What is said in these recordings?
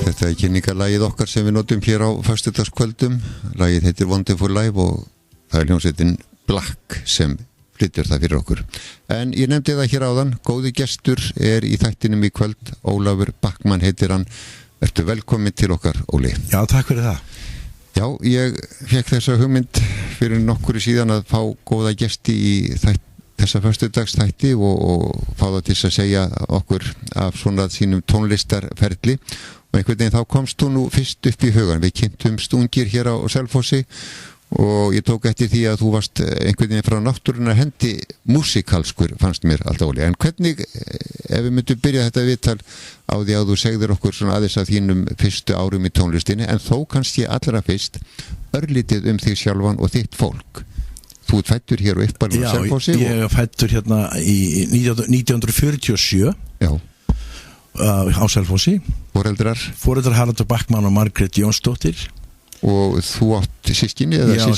Þetta kynningarlagið okkar sem við notum hér á föstudagskvöldum. Lagið heitir Wonderful Life og það hljómsveitin Black sem flyttur það fyrir okkur. En ég nefndi það hér áðan, góði gestur í þættinum í kvöld, Ólafur Backman heitir hann. Ertu velkomin til okkar, Óli? Já, takk fyrir það. Já, ég fekk þessa hugmynd fyrir nokkru síðan að fá góða gesti í þessa föstudagsþætti og fá það til að segja okkur af svona sínum tónlistarferli og einhvern veginn þá komst þú nú fyrst upp í hugan. Við kynntumst ungir hér á Selfossi og ég tók eftir því að þú varst einhvern veginn frá náttúrunnar hendi músikalskur, fannst mér alltaf, Óli. En hvernig, ef við myndum byrja þetta viðtal á því að þú segðir okkur svona aðeins að þínum fyrstu árum í tónlistinni, en þó kannski allra fyrst örlítið þig sjálfan og þitt fólk. Þú ert fættur hér og uppalinn á Selfossi? Já, ég er fættur hérna í 1947 á Selfossi. Foreldrar Haraldur Backman og Margrét Jónsdóttir. Og þú átt systkini? Já,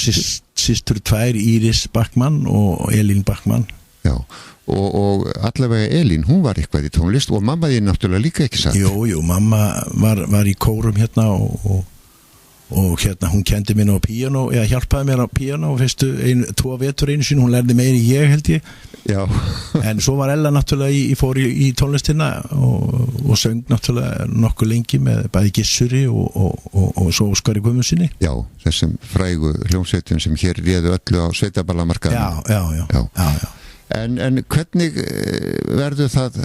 systur tvær, Íris Backman og Elín Backman. Já, og allavega Elín, hún var eitthvað í tónlist og mamma þín náttúrulega líka, ekki satt? Jú, mamma var í kórum hérna og hérna hún kendi mér á píanó, eða hjálpaði mér á píanó fyrstu 2 vetur einu sinni, hún lærði meira en ég held ég. Já. En svo var Ella náttúrulega fór í tónlistina og söng náttúrulega nokkuð lengi með bæði Gissuri og svo Óskari Guðmundsssyni. Já, þessum frægu hljómsveitum sem hér réðu öllu á sveitaballamarkaðnum. Já. En hvernig verður það,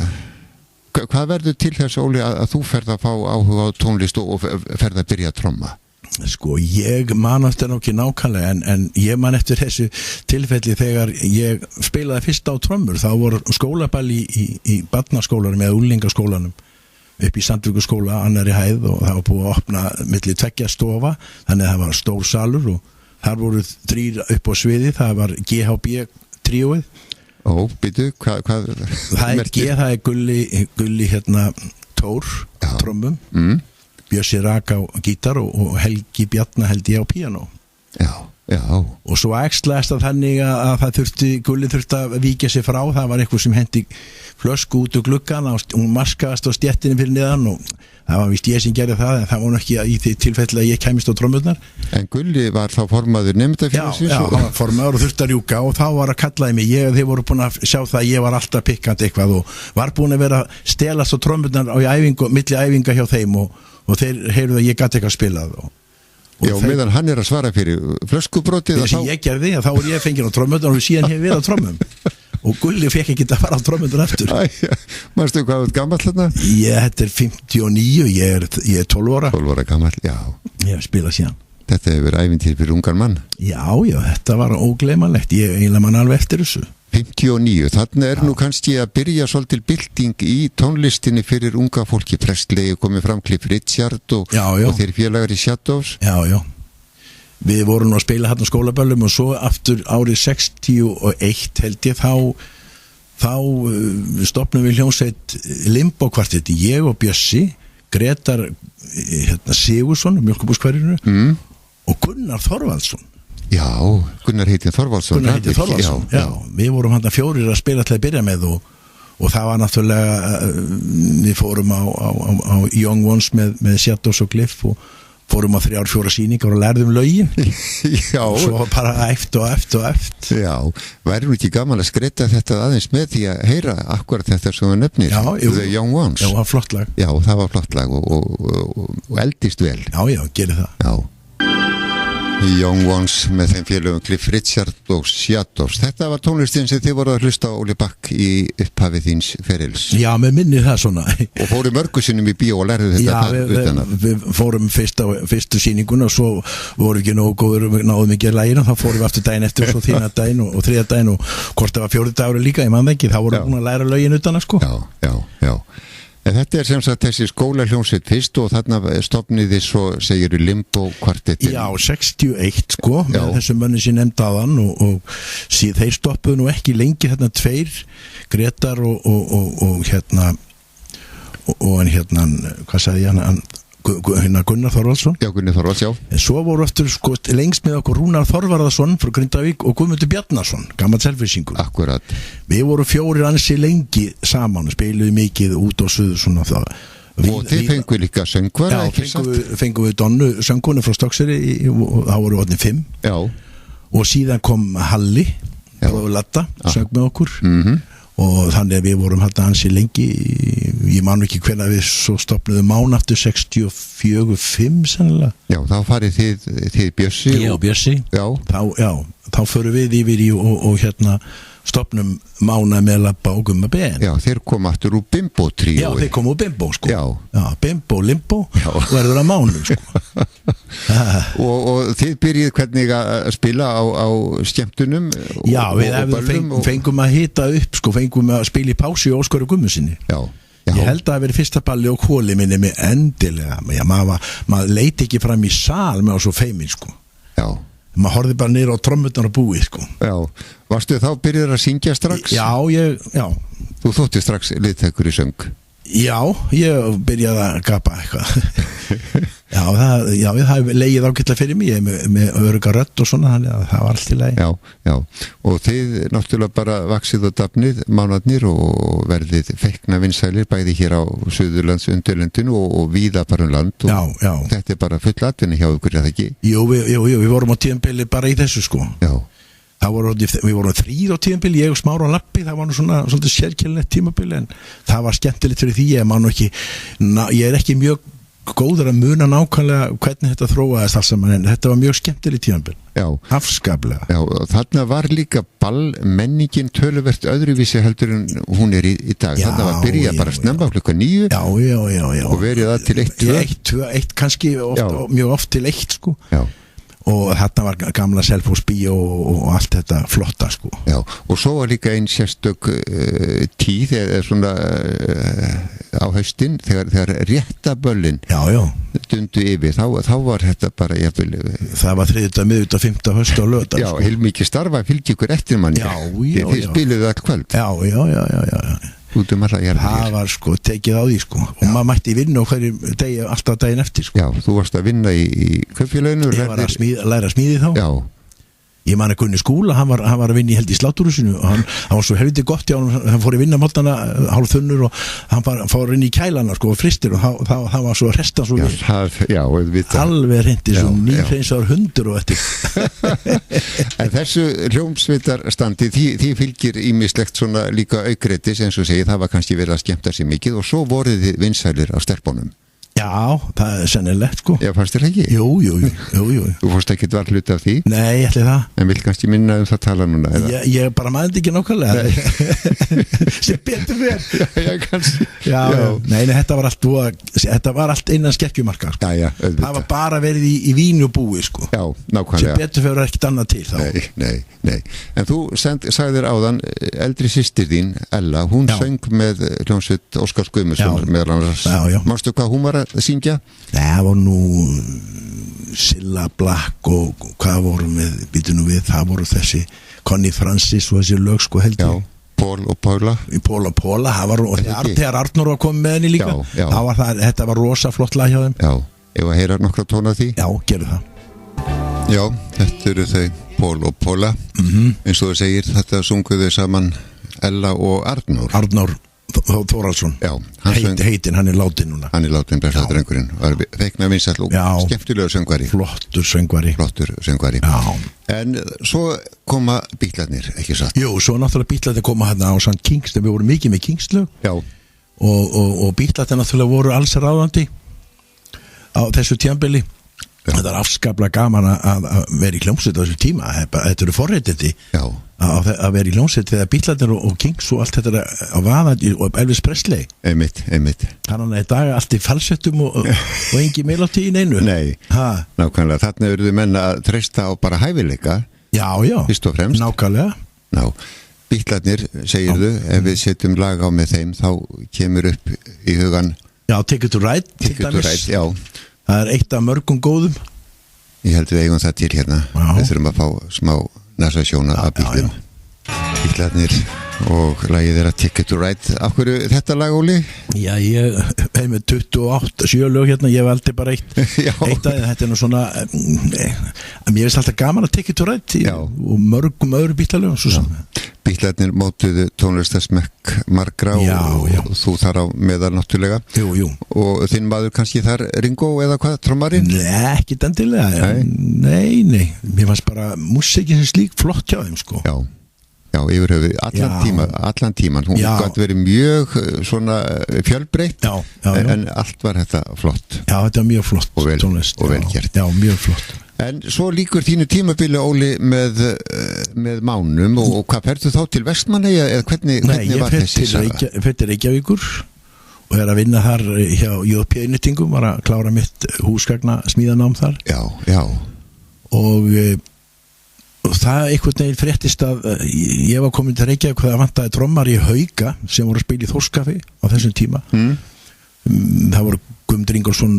hvað verður til þess, Óli, að þú ferð að fá áhuga á tónlist og ferð að byrja að tromma? Sko, ég man eftir ekki nákvæmlega en ég man eftir þessu tilfelli þegar ég spilaði fyrst á trommur. Þá voru skólaball í barnaskólanum eða unglingaskólanum upp í Sandvíkurskóla, annarri hæð, og það var búið að opna milli 2 stofa, þannig að það var stór salur og þar voru 3 upp á sviði. Það var GHB tríóið. Ó, býtu, hvað það er G, það er Gulli hérna Tór trommum, Bjössi Rak á gítar og Helgi Bjarna held ég á píanó. Já. Og svo æxlaðist það þannig að það Gulli þurfti að víkja sig frá. Það var eitthvað sem hendi flösku út úr gluggan og hún maskaðist á stjettinni fyrir neðan og það var víst ég sem gerði það, en það var ekki í því tilfelli að ég kæmist á trommurnar. En Gulli var þá formaður nemendafélagsins? Já, hann var formaður og þurfti að rjúka og þá var að kallaði mig. Þeir voru búin að sjá það að ég var alltaf pikkandi eitthvað og var búin að vera að stelast á trommurnar á milli æfinga hjá þeim og þeir heyrðu að ég gat eitthvað spilað Já, meðan hann að svara fyrir flöskubrotið þess að ég gerði, þá var ég fenginn á trommurnar og síðan hefur við á trommum og Gulli fekk ekki að fara á trommurnar eftir. Manstu hvað gamall þarna? Þetta er 59, ég er 12 ára. 12 ára gamall, já. Ég hef spilað síðan. Þetta hefur verið ævintýri fyrir ungan mann. Já, þetta var ógleymanlegt. Ég eiginlega man alveg eftir þessu. 59, þarna nú kannski að byrja svolítil bylting í tónlistinni fyrir unga fólki. Prestley komið fram, Cliff Richard og þeir félagar í Shadows. Já. Við vorum að spila hérna skólaböllum og svo aftur árið 61 held ég þá stofnum við hljómsveit Limbo kvartetti, ég og Bjössi, Gretar Sigursson, Mjólkubúskverjunu og Gunnar Þorvaldsson. Já, Gunnar heitinn Þorvaldsson. Já. Við vorum hann 4 að spila til að byrja með og það var náttúrulega, við fórum á Young Ones með Shadows og Cliff og fórum á 3-4 sýningar og lærðum lögin. Já. Og svo bara eft. Já, væri nú ekki gaman að skreita þetta aðeins með því að heyra akkurat þetta sem þú nefnir, The Young Ones. Já, það var flott lag. Já, það var flott lag og eldist vel. Já, gerir það. Já. Young Ones með þeim félögum Cliff Richard og Shadows. Þetta var tónlistin sem þið voru að hlusta á, Óli Bakk, í upphafið þíns ferils. Já, með minnir það svona. Og fóru mörgu sinnum í bíó og lærðu þetta utan að. Við fórum fyrstu sýninguna og svo voru ekki nógu góður, náðum ekki að lægina, þá fórum við aftur daginn eftir og svo þína daginn og þriða daginn og hvort það var 4. dagur líka, ég man það ekki, þá vorum við búin að læra lögin utan að sko. Já. En þetta sem sagt þessi skólahljómsveit fyrst og þarna stofniði svo, segiru, Limbo kvartettin. Já, 61 sko, með þessum mönni sem nefndi aðan og þeir stoppuðu nú ekki lengi þarna 2, Gretar og hérna hvað sagði hann Gunnar Þorvaldsson. Já, Gunnar Þorvalds, já. En svo voru aftur sko lengst með okkur Rúnar Þorvarðarsson frá Grindavík og Guðmundur Bjarnason, gamall Selfyssingur. Akkurat. Við voru 4 ansi lengi saman og spiluði mikið út á suðu svona það. Og þið fengu líka söngvara, ekki satt? Já, fengum við Donnu söngkonu frá Stokkseyri og þá voru orðin 5. Já. Og síðan kom Halli, bróður Latta, söng með okkur. Og þannig að við vorum hérna ansi lengi, ég man ekki hvernig við svo stopnuðum mánaftur 64-5 sennilega. Já, þá farið þið Bjössi. Ég og Bjössi. Já. Þá förum við yfir í og hérna stopnum Mána með Labba og Gumma Ben. Já, þeir kom aftur úr Bimbo tríói. Já, þeir kom úr Bimbo sko. Já, Bimbo, Limbo og verður að Mánu sko. og þið byrjið hvernig að spila á skemmtunum? Já, við fengum að hita upp sko, fengum að spila í pási og Óskari Gummu sinni. Já. Ég held að það veri fyrsta balli og hóli minni með endilega. Maður leiti ekki fram í sal með svo feimin sko. Já. Maður horfði bara niður á trommurnar og búið sko. Já, varstu þá byrjaður að syngja strax? Já. Þú þótti strax liðtækur í söng? Já, ég byrjaði að gapa eitthvað. Já, það hefði legið ágætlega fyrir mig með örugga rödd og svona, þannig að það var allt í lagi. Já, og þið náttúrulega bara vaxið og dafnið mánarnir og verðið feikna vinsælir bæði hér á Suðurlands undirlendinu og víða bara land og já. Þetta bara full atvinni hjá ykkur, eða ekki? Jú, við vorum á tíðanbili bara í þessu sko. Já. Við vorum 3 á tímabili, ég og Smára og Lappi, það var nú svona sérkjælnett tímabili, en það var skemmtilegt fyrir því ég er ekki mjög góður að muna nákvæmlega hvernig þetta þróaðist alls saman, en þetta var mjög skemmtilegt tímabili. Já. Afskaplega. Já, þarna var líka menningin töluvert öðruvísi heldur en hún er í dag. Þarna var byrjað bara snemma klukkan 9. Já. Og verið það til 1 kannski mjög oft til 1 sko. Já. Og þetta var gamla Selfossbíó og allt þetta flotta sko. Já, og svo var líka ein sérstök tíð eða svona á haustin þegar réttaböllin dundu yfir, þá var þetta bara það var 3., miðvikudag, 5. haust og lögdag. Já, heilmikið starfa fylgja ykkur eftir manni. Þið spiluðu all kvöld. Já. Það var sko tekið á því sko og maður mætti vinna á hverju degi, alltaf daginn eftir sko. Já, þú varst að vinna í kaupfélaginu. Ég var að læra smíði þá. Já. Ég man að Gunni Skúla, hann var að vinna í held í Sláturhúsinu og hann var svo helviti gott hjá hann fór að vinna mótana hálf þunnur og hann fór inn í kælana sko og fristir og það var svo restan svo alveg reyndi svo nýhreinsaður hundur og eftir. En þessu hljómsveitarstandi því fylgir ýmislegt svona líka aukreitis, eins og segi, það var kannski verið að skemmta sér mikið og svo voruð þið vinsælir á stelpunum. Já, það er sennilegt sko. Já, fannst þér ekki? Jú. Þú fórst ekki var hlut af því? Nei, ætli það. En vil kannski minna það tala núna? Ég bara maður ekki nákvæmlega. Sem betur fyrir. Já, kannski. Já. Nei, þetta var allt innan skekkjumarka sko. Já, það var bara verið í vínu og búi sko. Já, nákvæmlega. Sem betur fyrir ekkert annað til þá. Nei. En þú sagðir áðan, eldri systir þín, Ella, hún söng með hljómsveit Óskars Guðmundssonar meðal annars. Já. Manstu hvað hún var að syngja? Það var nú Silla Black og hvað vorum við, það voru þessi Connie Francis og þessi lög sko held ég. Já, Pól og Pála. Pól og Póla, það var, og þegar Arnór var komið með henni líka, þá var þetta var rosa flott lag hjá þeim. Já, ef að heyra nokkra tóna því? Já, gerðu það. Já, þetta eru þau Pól og Póla. Eins og þú segir, þetta sunguðu saman Ella og Arnór Þóraldsson. Já, heitin, hann er látin núna. Hann er látin, blessaður drengurinn. Var feikna vinsæll og skemmtilegur söngvari. Flottur söngvari. Já. En svo koma Bítlarnir, ekki satt? Jú, svo náttúrulega Bítlarnir koma hérna á St. Kings, við vorum mikið með Kingslög. Já. Og Bítlarnir náttúrulega voru alls ráðandi á þessu tímabili. Þetta er afskaplega gaman að vera í hljómsveit á þessu tíma. Þetta eru forréttindi að vera í hljómsveit þegar Bítlarnir og Kings og allt þetta á vaðandi og Elvis Presley. Einmitt. Þannig að í dag allt í falsettum og engi melódi í neinu. Nei, nákvæmlega. Þarna eruðu menn að treysta á bara hæfileika. Já. Fyrst og fremst. Nákvæmlega. Bítlarnir, segirðu, ef við setjum lag á með þeim, þá kemur upp í hugan. Já, Take It to Ride. Take It to Ride, já. Það er eitt af mörgum góðum. Ég held við eigum það til hérna. Við þurfum að fá smá nasasjóna af Bítlum. Bítlarnir og lagið er að Take It to Ride. Af hverju þetta lag, Óli? Já, ég hef með 27 lög hérna, ég hef aldrei bara eitt af þetta er nú svona mér finnst alltaf gaman að Take It to Ride og mörgum öðru Bítlalögum. Bítlarnir mótuðu tónlistarsmekk margra og þú þar á meðal náttúrulega. Jú. Og þinn maður kannski þar Ringo eða hvað, trommarinn? Nei, ekki endilega. Nei. Mér fannst bara músikin sem slík flott hjá þeim, sko. Já, yfir höfuð, allan tíman. Hún gæti verið mjög svona fjölbreytt, en allt var þetta flott. Já, þetta var mjög flott tónlist. Og vel gert. Já, mjög flott. En svo líkur þínu tímabili, Óli, með Mánum og hvað ferðu þá til Vestmannaeyja eða hvernig var þessi saga? Nei, ég fer til Reykjavíkur og að vinna þar hjá J.P. var að klára mitt húsgagna smíðanám þar. Já. Og það einhvern veginn fréttist að ég var komin til Reykjavík hvað það vantaði trommar í Hauka sem voru að spila í Þórskafi á þessum tíma. Það voru Guðmundur Ingólfsson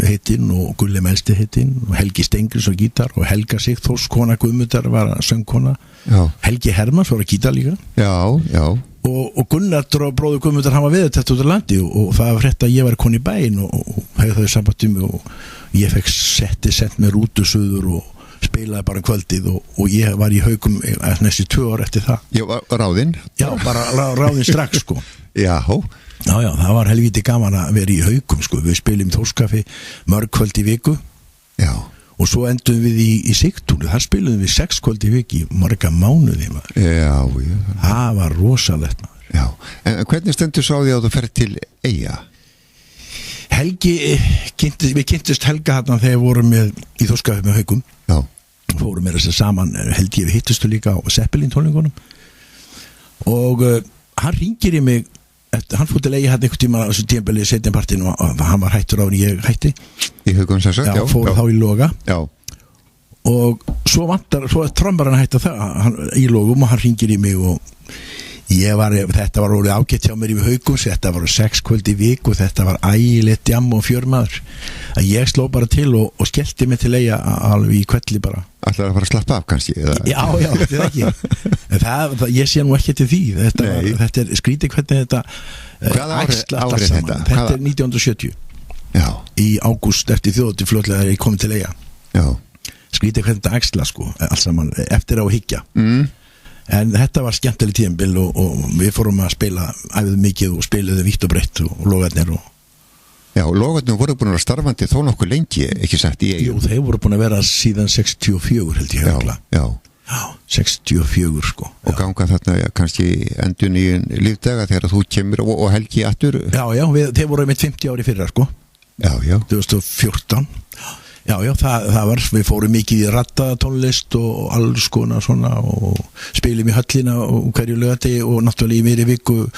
heitinn og Gulli Melsti heitinn og Helgi Stengriðs á gítar og Helga Sigþórs kona Guðmundar var söngkona. Helgi Hermanns var að gítar líka. Já. Og Gunnar bróður Guðmundar hann var við þetta út á landi og það var frétt að ég var koni í bæinn og hefði þau samband um og ég fekk sent með rútu suður og spilaði bara kvöldið og ég var í Haukum næstu 2 ár eftir það. Já, ráðinn? Já, bara ráðinn strax, sko. Já, það var helviti gaman að vera í Haukum, sko. Við spilum Þórskafi mörg kvöld í viku. Já. Og svo endum við í Sigtúni. Þar spilum við 6 kvöld í viki, marga mánuði, maður. Já. Það var rosalegt, maður. Já. En hvernig stendur sá því að þú ferð til Eyja? Helgi, við kynntist Helga þarna þegar við vorum í Þórskafi með Haukum. Já. Fórum með þess að saman, held ég við hittustu líka á Zeppelin tónleikunum. Og hann ringir í mig, hann fór til Eyja hérna einhvern tíma á þessu tímabili seinnipartinn og hann var hættur áður en ég hætti. Í Haukum sem sagt, já. Fór þá í Loga. Já. Og svo er trommarinn að hætta það í Logum og hann ringir í mig og þetta var orðið ágætt hjá mér í Haukum, þetta var 6 kvöld í viku og þetta var ægilegt jamm og fjörmaður að ég sló bara til og skellti mig til Eyja alveg í kvelli bara. Ætlar að fara að slappa af kannski? Já, þetta er ekki en ég sé nú ekki til því þetta er skrítið hvernig þetta Hvaða árið þetta? Þetta er 1970 Já. Í ágúst eftir þjóðhátíð fljótlega þegar ég kom til Eyja. Já. Skrítið hvernig þetta axla, sko, alls saman eftir á að hyggja. En þetta var skemmtileg tímabil og við fórum að spila æfðu mikið og spiluðu vítt og breytt og Logarnir Já, Logarnir voru búin að vera starfandi þó nokkuð lengi, ekki sagt í Eyjum. Jú, þeir voru búin að vera síðan 64 held ég högla. Já, 64 sko. Og ganga þarna kannski endun í lífdaga þegar þú kemur og Helgi aftur. Já, þeir voru með 50 ári fyrra, sko. Já. 2014. Já, það var, við fórum mikið í rattatónlist og alls konar svona og spilum í höllina og hverju laugardegi og náttúrulega í miðri viku og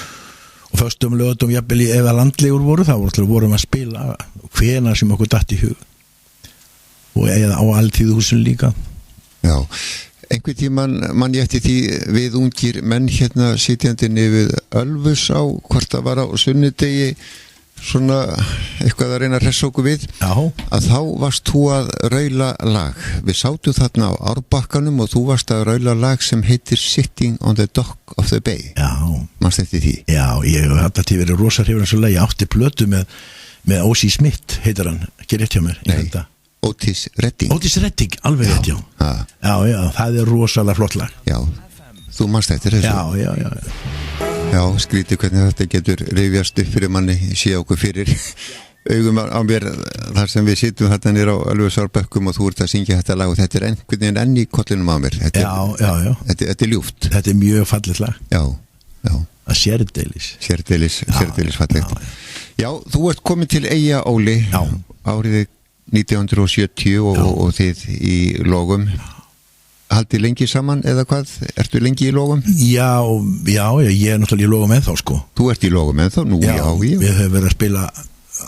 föstum laugardögum jafnvel ef landlegur voru, þá vorum að spila hvenær sem okkur datt í hug og eða á alþýðuhúsin líka. Já, einhvern tímann man ég eftir því við ungir menn hérna sitjandinni við Ölfus á hvort það var á sunnudegi svona eitthvað að reyna að hressa okkur við. Já. Að þá varst þú að raula lag. Við sátum þarna á Árbakkanum og þú varst að raula lag sem heitir Sitting on the Dock of the Bay. Já. Manst eftir því? Já, ég hef alltaf til verið rosa hrifinn svo leið. Ég átti plötu með O.C. Smith heitir hann, ekki rétt hjá mér. Nei, Otis Redding. Otis Redding, alveg rétt, já. Já, það er rosalega flott lag. Já, þú manst eftir þessu. Já. Já, skrítið hvernig þetta getur rifjast upp fyrir manni, sé okkur fyrir augum á mér þar sem við sittum þarna nýr á Ölfusárbökkum og þú ert að syngja þetta lag og þetta er einhvern veginn enn í kollinum á mér. Já. Þetta er ljúft. Þetta er mjög fallegt lag. Já. Það sérdeilis fallegt. Já, þú ert komin til Eyja, Óli, árið 1970 og þið í Logum. Haldið lengi saman eða hvað? Ertu lengi í Logum? Já, ég er náttúrulega í Logum ennþá, sko. Þú ert í Logum ennþá? Nú, já. Við höfum verið að spila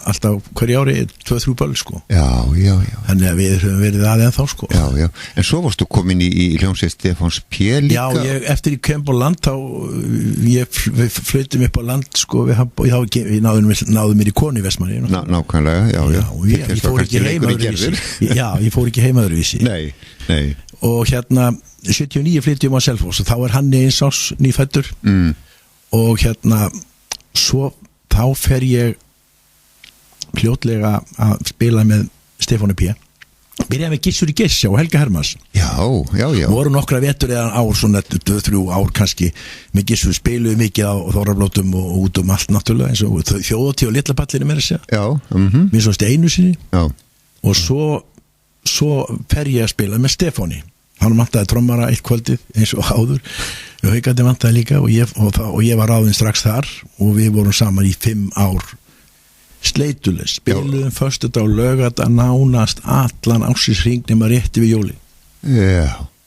alltaf hverju ári 2-3 böll, sko. Já. Þannig að við höfum verið að ennþá, sko. Já. En svo varstu komin í hljómsveit Stefáns P. líka? Já, eftir ég kem á land þá við flautum upp á land, sko. Við náðum mér í konu í Vestmannaeyjum. Nákvæmlega, já. Ég fór ekki heim öðruvísi. Nei. Og hérna 79 flytjum á Selfoss og þá er hann eins árs nýfæddur og hérna svo þá fer ég fljótlega að spila með Stefáni P. byrjaði með Gissur í Giss og Helga Hermanns. Já. Voru nokkra vetur eða ár, svona 2-3 ár kannski, með Gissur spiluðu mikið á Þórarblótum og út allt náttúrulega, eins og Þjóðatíð og Litla pallinu meira að segja. Já. Mér svo einu sinni. Já. Og svo fer ég að spila með Stefáni. Hann vantaði trommara eitt kvöldið eins og áður. Haukandi vantaði líka og ég var ráðinn strax þar og við vorum saman í 5 ár sleituleg, spiluðum föstudag og laugardag nánast allan ársins hring nema rétti við jóli.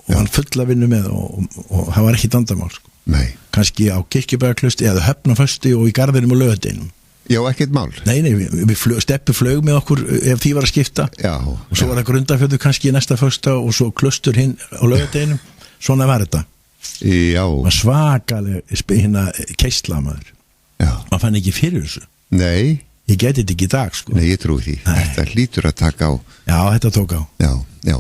Og hann fulla vinnu með og það var ekki dandamál sko. Nei. Kannski á Kirkjubæjarklaustri eða Höfnaföstu og í Garðinum og Laugardeginum. Já, ekkert mál. Nei, Steppi flög með okkur ef því var að skipta. Já. Og svo var það Grundarfjörður kannski í næsta föstudag og svo Klaustur hinn á Laugardeginum. Svona var þetta. Já. Var svakaleg keisla maður. Já. Man fann ekki fyrir þessu. Nei. Ég geti þetta ekki í dag sko. Nei, ég trúi því. Þetta hlýtur að taka á. Já, þetta tók á. Já.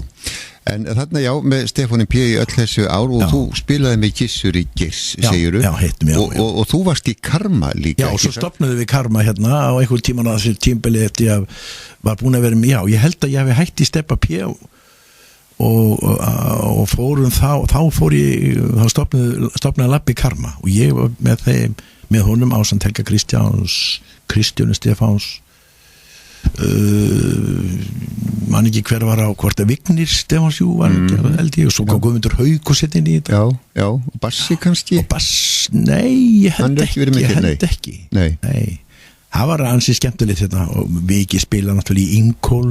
En þarna með Stefáni P. í öll þessu ár og þú spilaði með Gissur í Giss, segiru. Já, heitum ég. Og þú varst í Karma líka. Já, og svo stopnaði við Karma hérna á einhver tíman á þessu tímbili eftir að var búin að vera með, ég held að ég hefði hætt í Steppa P. og fórum þá fór ég, þá stopnaði Labbi Karma og ég var með honum ásand Helga Kristjánu Stefáns man ekki hver var á hvort að Vignir Stefáns var ekki held ég og svo kom Guðmundur Hauk og setja inn í þetta já, og Bassi kannski og nei, ég held ekki nei. Það var ansi skemmtilegt þetta og við ekki spila náttúrulega í Ingól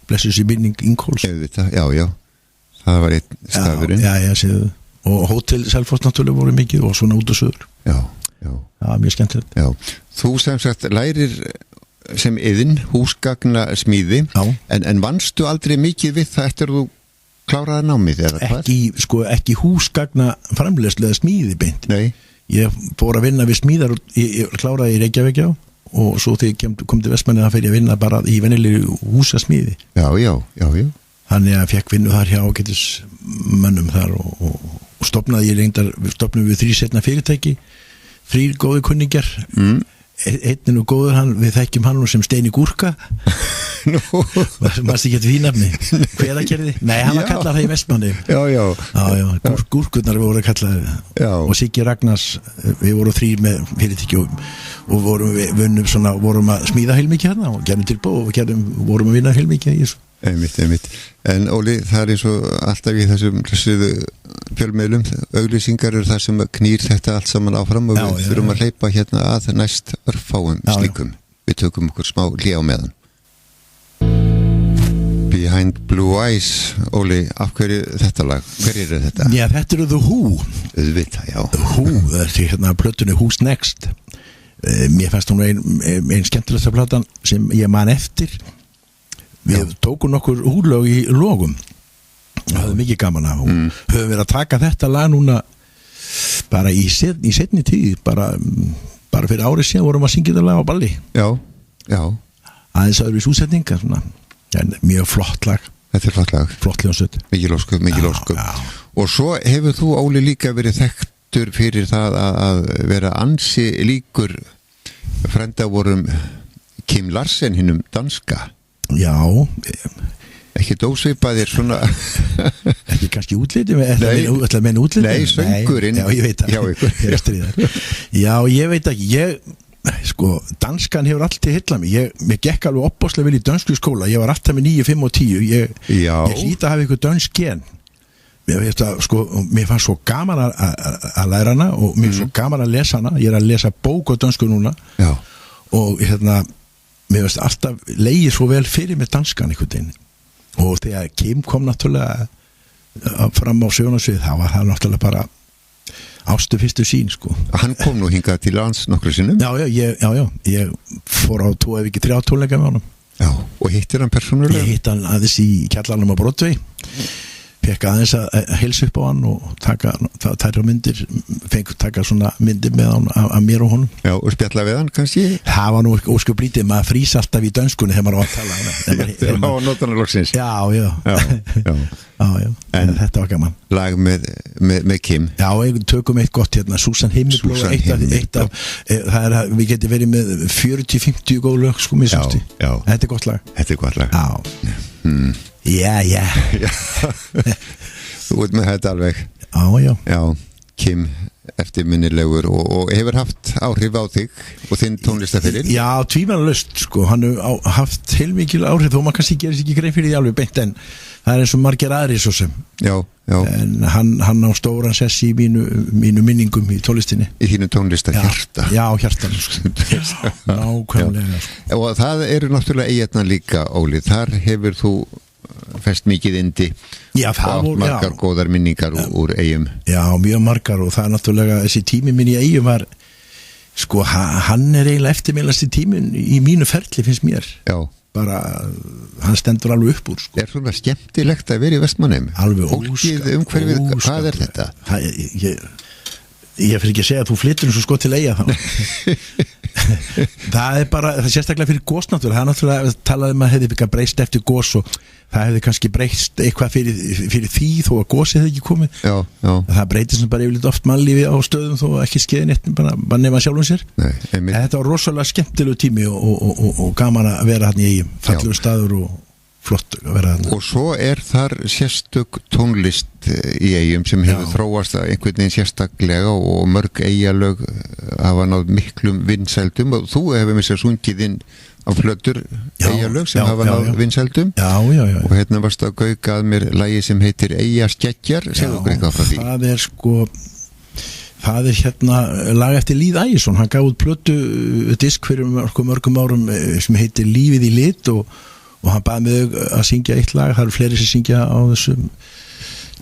blessus í minning Ingóls já, það var einn stafurinn já, séðu og Hótel Selfoss náttúrulega voru mikið og svona út og söður já, mjög skemmtilegt þú sem sagt lærir sem yðin húsgagna smíði en vannstu aldrei mikið við það eftir þú kláraði námið eða hvað? Ekki húsgagna framleiðslu eða smíði beint. Nei. Ég fór að vinna við smíðar ég kláraði í Reykjavík og svo þegar ég kom til Vestmanni þá fer ég að vinna bara í venjulegri húsasmíði. Já. Þannig að fekk vinnu þar hjá ágætis mönnum þar og stofnaði við 3 setna fyrirtæki 3 góði kunningjar einn og góður við þekkjum hann sem Steini Gúrka maður ekki því nafni Hveragerði, nei hann var kallað það í Vestmanni já. Gúrkurnar voru kallað og Siggi Ragnars við vorum 3 með fyrirtæki og vorum að smíða heilmikið hérna og gerðum tilbúð og vorum að vinna heilmikið í þessu Einmitt. En Óli, það er eins og alltaf í þessum fjölmiðlum, auglýsingar eru það sem knýr þetta allt saman áfram og við þurfum að hleypa hérna að næst örfáum slíkum. Við tökum okkur smá hlé á meðan. Behind Blue Eyes, Óli, af hverju þetta lag? Hver er þetta? Já, þetta eru The Who. Auðvitað, já. The Who, þetta er hérna plötunni Who's Next. Mér fannst hún ein skemmtilegsta platan sem ég man eftir. Við tókum nokkur húrlög í logum og höfðum mikið gaman af og höfum verið að taka þetta lag núna bara í seinni tíð bara fyrir árið síðan vorum að syngja þetta lag á balli Já aðeins öðruvísi útsetningar en mjög flott lag Þetta er flott lag Flott hljómsveit Mikil ósköp Og svo hefur þú Óli líka verið þekktur fyrir það að vera ansi líkur frænda vorum Kim Larsen hinnum danska Já Ekki dósvipaðir svona Ekki kannski útliti Nei, söngurinn Já, ég veit það Já, ég veit ekki danskan hefur alltaf hillað mig Mér gekk alveg opbáslega vel í dönsku skóla Ég var alltaf með 9, 5 og 10 Ég hlýt að hafa eitthvað dönsk gen Mér fannst svo gaman að læra hana og mér svo gaman að lesa hana Ég að lesa bók á dönsku núna og mér veist alltaf leiði svo vel fyrir með danskan einhvern veginn og þegar Kim kom náttúrulega fram á sjónarsvið þá var það náttúrulega bara ástu fyrstu sín Hann kom nú hingað til lands nokkru sinnum Já, ég fór á 2 ef ekki 3 tónleika með honum Já, og hittir hann persónulega? Ég hitt hann aðeins í kjallarnum á Broadway fekk aðeins að heilsa upp á hann og taka myndir taka svona myndir með hann af mér og honum Já, og spjalla við hann kannski? Það var nú óskuplítið, maður frýs alltaf í dönskunni þegar maður var að tala Það var notanar loksins Já en þetta var gaman Lag með Kim Já, tökum eitt gott hérna Susan Himmelblóð við getum verið með 40-50 góð lög Já, þetta er gott lag Já Já. Þú ert með þetta alveg. Já, Kim eftirminnilegur og hefur haft áhrif á þig og þinn tónlistaferil. Já, tvímælalaust sko, hann hefur haft heilmikil áhrif þó maður kannski gerir sig ekki grein fyrir því alveg beint, en það eins og margir aðrir svo sem. Já. En hann á stóran sessi í mínu minningum í tónlistinni. Í þínu tónlistarhjarta. Já, hjartan sko. Nákvæmlega sko. Og það eru náttúrulega Eyjarnar líka, Óli. Þar hefur þú fest mikið indi. Já, það voru margar góðar minningar úr Eyjum. Já, mjög margar, og það er náttúrulega þessi tími minn í Eyjum var sko, hann er eiginlega eftirminnilegasti tíminn í mínu ferli, finnst mér. Já. Bara, hann stendur alveg upp úr sko. Er svona skemmtilegt að vera í Vestmannheim? Alveg óskaplega. Umhverfið, hvað er þetta? Ég fyrir ekki að segja að þú flyttur eins og sko til Eyja þá. Það er bara, það er sérstaklega fyrir gósnáttúr. Það er náttúrulega, talaði að hefði byggja breyst eftir gós, og það hefði kannski breyst eitthvað fyrir því þó að gósið hefði ekki komið. Já. Það breytist bara yfirleitt oft mannlífi á stöðum þó ekki skeiði neitt, bara nema sjálfum sér. En þetta var rosalega skemmtilegu tími og gaman að vera hann í Eyjum. Fallegur staður og flott að vera þarna. Og svo er þar sérstök tónlist í Eyjum sem hefur þróast einhvern veginn sérstaklega, og mörg eyjalög hafa náð miklum vinsældum, og þú hefur missað sungið inn á flötur eyjalög sem hafa náð vinsældum. Já. Og hérna varst að gauka að mér lagi sem heitir Eyjaskeggjar. Segðu okkur eitthvað frá því. Það er sko, það er hérna lag eftir Lýð Ægisson. Hann gaf út plötu disk fyrir mörgum árum sem heitir Lífið í lit, og hann baði mig að syngja eitt lag. Það eru fleiri sem syngja á þessum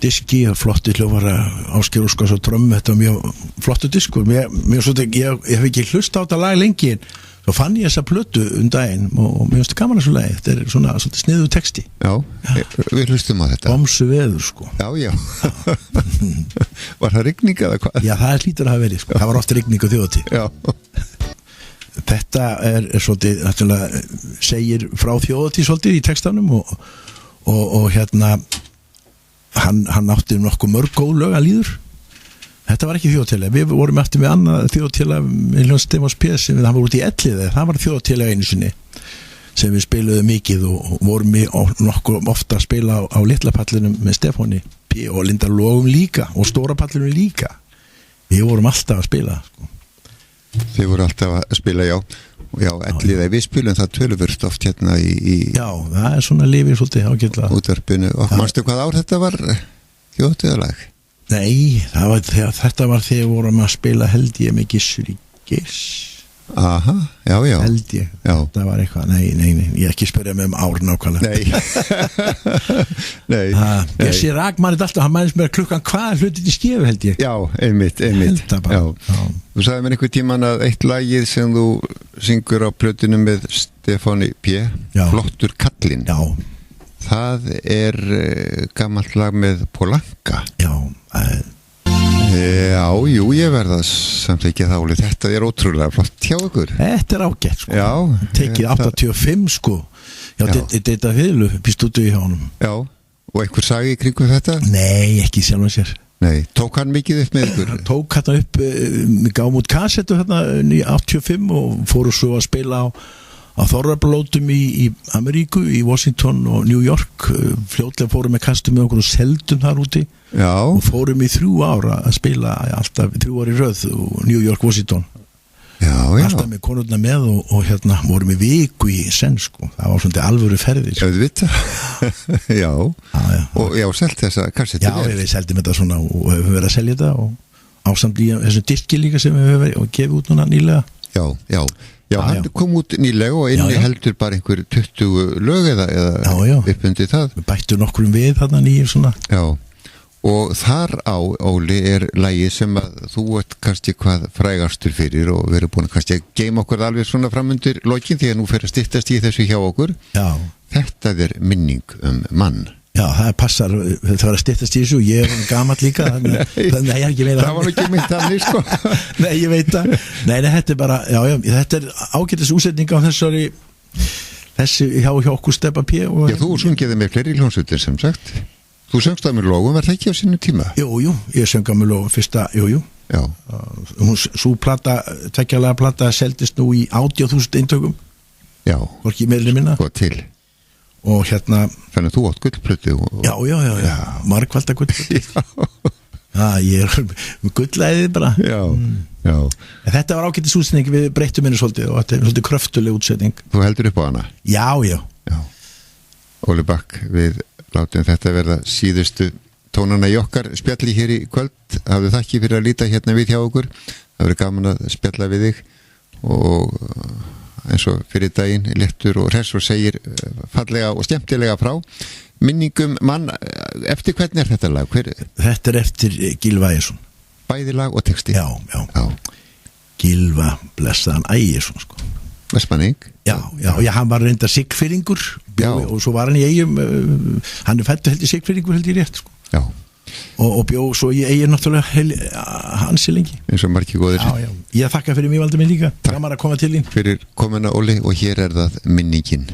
diski, flotti hljófara Ásgeir Óskars og trömm. Þetta var mjög flottu diskur. Ég hef ekki hlusta á þetta lag lengi, svo fann ég þessa plötu daginn, og mér finnst gaman að svo lagi. Þetta er svona sniðu texti. Já, við hlustum á þetta. Bomsu veður sko. Já. Var það rigning eða hvað? Já, það hlýtur að hafa verið sko. Það var oft rigning á þjóðatíð. Já. Þetta er svolítið, náttúrulega segir frá þjóðatíð svolítið í textanum, og hérna hann átti nokkuð mörg góð lög að Lýður. Þetta var ekki þjóðatíðlega. Við vorum eftir með annað þjóðatíðlega með Hljómsveit Stefáns P. sem hann var út í Elliði. Það var þjóðatíðlega einu sinni sem við spiluðum mikið, og vorum nokkuð ofta að spila á litla pallinum með Stefáni P. og Linda Lógum líka, og stóra pallinum líka. Við vorum alltaf að spila sko. Þið voru alltaf að spila, já, Elliði. Við spilum það töluvert oft hérna í Já, það er svona lifið svolítið ágætlega útvarpinu. Og manstu hvað ár þetta var þjóðatíðalag? Nei, þetta var þegar vorum að spila, held ég, með Gissur í Giss. Aha, já. Held ég, það var eitthvað. Nei, ég ekki spyrja mig ár nákvæmlega. Nei. Gessi rak mann alltaf, hann mælist mér klukkan hvað hlutin í skefu, held ég. Já, einmitt. Þú sagði mér einhver tíman að eitt lagið sem þú syngur á plötinu með Stefáni P. Flottur kallinn. Já. Það er gamalt lag með Polanka. Já, ég verða samt ekki þáli. Þetta er ótrúlega flott hjá ykkur. Þetta er ágætt sko. Já. Tekið 85 sko. Já, þetta fylgu býst út í hjá honum. Já, og einhver sagi í kringum þetta? Nei, ekki sjálfan sér. Nei, tók hann mikið upp með ykkur? Hann tók hann upp, gáum út kassettu hérna í 85 og fóru svo að spila á þorrablótum í Ameríku, í Washington og New York. Fljótlega fórum með kastum með okkur og seldum þar úti. Já. Og fórum í 3 ára að spila alltaf 3 ári röð og New York, Washington. Já. Alltaf með konurna með og hérna vorum í viku í senn sko. Það var svona alvöru ferðir sko. Já. Og selt þessa kassettu. Já, við seldum þetta svona og hefum verið að selja þetta, og ásamt í þessum diski líka sem við hefum verið og gefið út núna nýlega. Já, hann kom út nýlega og inni heldur bara einhver 20 lög eða uppundi það. Við bættum nokkrum við þarna nýjum svona. Já, og þar á, Óli, er lagið sem að þú ert kannski hvað frægastur fyrir, og við erum búin kannski að geima okkur alveg svona framundir lokin því að nú fer að styttast í þessu hjá okkur. Já. Þetta er minning mann. Já, það passar, það var að styttast í þessu, ég er gamall líka, þannig að ég ekki veit það var ekki mynd þannig, sko. Nei, ég veit það. Nei, þetta er bara, þetta er ágætis útsetning á þessi hjá okkur Stebba P. Já, þú sungiði með fleiri hljómsveitir sem sagt. Þú söngst að mér lógum, var það ekki á sínum tíma? Jú, ég söng að mér lógum fyrsta, jú. Já. Svo plata, tveggjalega plata seldist nú í 80.000 eintökum. Já. Hvorki meira minna. Og til. og hérna Þannig að þú átt gullplötu já, margvalda gullplötu ég gullaði bara Já. En þetta var ágætis útsetning, við breyttum henni svolítið og þetta er svolítið kröftuleg útsetning. Þú heldur upp á hana? Já. Óli Bakk, við látum þetta verða síðustu tónana í okkar spjalli hér í kvöld. Hafðu þakki fyrir að líta hérna við hjá okkur. Það verður gaman að spjalla við þig og eins og fyrir daginn léttur og hress og segir fallega og skemmtilega frá. Minningum mann, eftir hvern er þetta lag? Þetta er eftir Gylfa Ægisson. Bæði lag og texti? Já. Gylfa blessaðan Ægisson sko. Vestmanning? Já, hann var reyndar Siglfirðingur og svo var hann í Eyjum, hann er fæddur held í Siglfirðingur held ég rétt sko. Já. Og bjó svo í Eyjum náttúrulega hansi lengi. Eins og margir góðir. Já. Ég þakka fyrir mig valdi mig líka. Gaman að koma til þín. Fyrir komuna Óli og hér er það minningin.